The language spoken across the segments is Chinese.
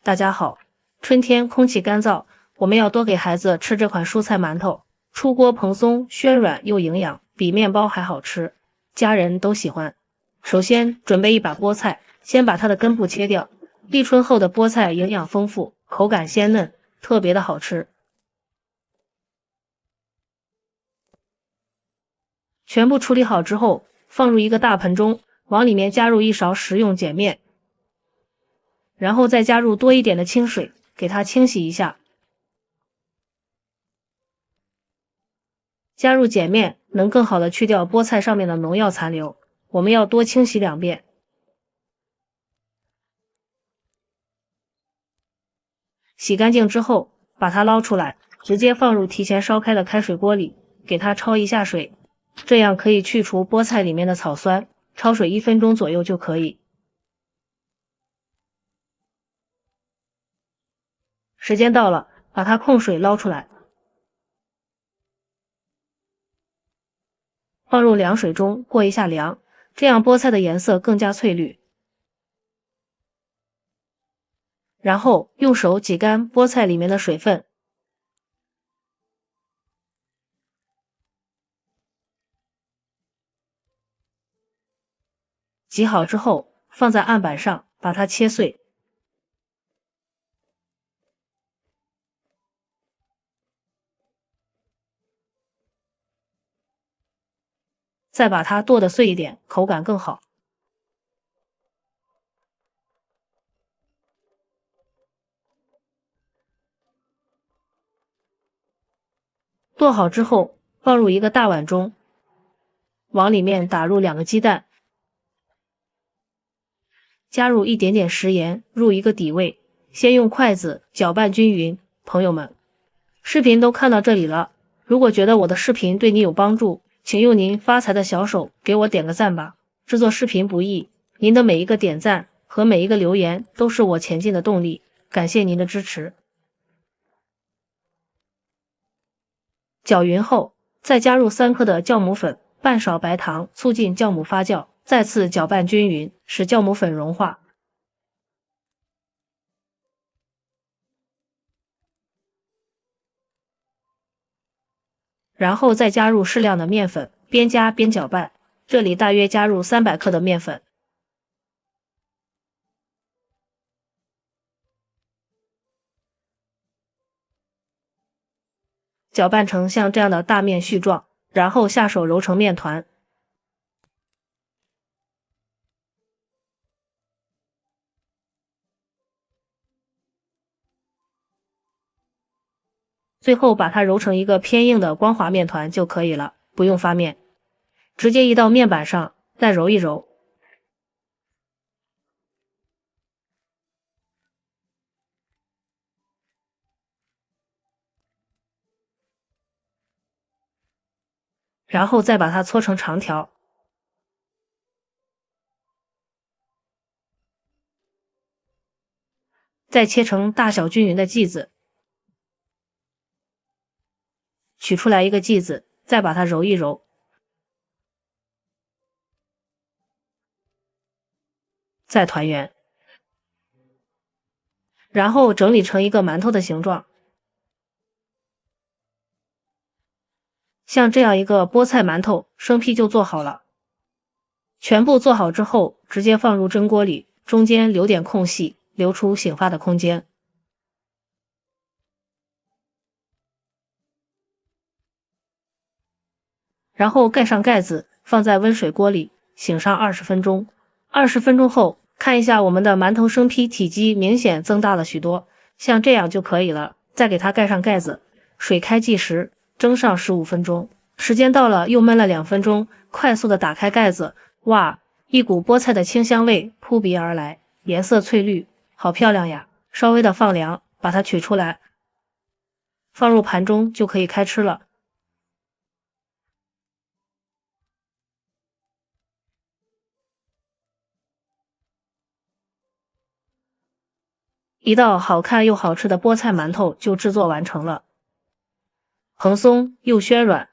大家好，春天空气干燥，我们要多给孩子吃这款蔬菜馒头，出锅蓬松，暄软又营养，比面包还好吃，家人都喜欢。首先准备一把菠菜，先把它的根部切掉。立春后的菠菜营养丰富，口感鲜嫩，特别的好吃。全部处理好之后，放入一个大盆中，往里面加入1勺食用碱面，然后再加入多一点的清水，给它清洗一下。加入碱面能更好的去掉菠菜上面的农药残留，我们要多清洗2遍。洗干净之后，把它捞出来，直接放入提前烧开的开水锅里，给它焯一下水，这样可以去除菠菜里面的草酸，焯水1分钟左右就可以。时间到了，把它控水捞出来，放入凉水中过一下凉，这样菠菜的颜色更加翠绿。然后用手挤干菠菜里面的水分，挤好之后放在案板上，把它切碎。再把它剁得碎一点，口感更好。剁好之后，放入一个大碗中，往里面打入2个鸡蛋，加入一点点食盐，入一个底味，先用筷子搅拌均匀。朋友们，视频都看到这里了，如果觉得我的视频对你有帮助，请用您发财的小手给我点个赞吧。制作视频不易，您的每一个点赞和每一个留言都是我前进的动力，感谢您的支持。搅匀后，再加入3克的酵母粉，半勺白糖，促进酵母发酵，再次搅拌均匀，使酵母粉融化。然后再加入适量的面粉，边加边搅拌，这里大约加入300克的面粉。搅拌成像这样的大面絮状，然后下手揉成面团。最后把它揉成一个偏硬的光滑面团就可以了，不用发面，直接移到面板上，再揉一揉。然后再把它搓成长条，再切成大小均匀的剂子，取出来一个剂子，再把它揉一揉，再团圆，然后整理成一个馒头的形状。像这样一个菠菜馒头，生坯就做好了。全部做好之后，直接放入蒸锅里，中间留点空隙，留出醒发的空间。然后盖上盖子，放在温水锅里醒上20分钟。20分钟后，看一下我们的馒头生坯体积明显增大了许多，像这样就可以了。再给它盖上盖子，水开计时，蒸上15分钟。时间到了，又焖了2分钟，快速的打开盖子，哇，一股菠菜的清香味扑鼻而来，颜色翠绿，好漂亮呀！稍微的放凉，把它取出来，放入盘中就可以开吃了。一道好看又好吃的菠菜馒头就制作完成了，蓬松又暄软。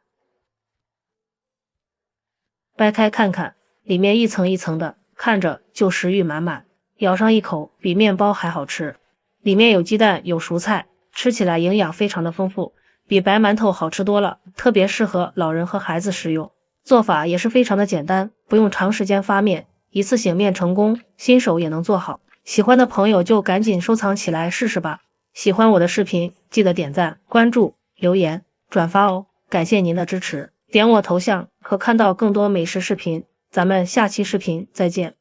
掰开看看，里面一层一层的，看着就食欲满满，咬上一口比面包还好吃。里面有鸡蛋，有蔬菜，吃起来营养非常的丰富，比白馒头好吃多了，特别适合老人和孩子食用。做法也是非常的简单，不用长时间发面，一次醒面成功，新手也能做好。喜欢的朋友就赶紧收藏起来试试吧。喜欢我的视频，记得点赞、关注、留言、转发哦，感谢您的支持。点我头像可看到更多美食视频，咱们下期视频再见。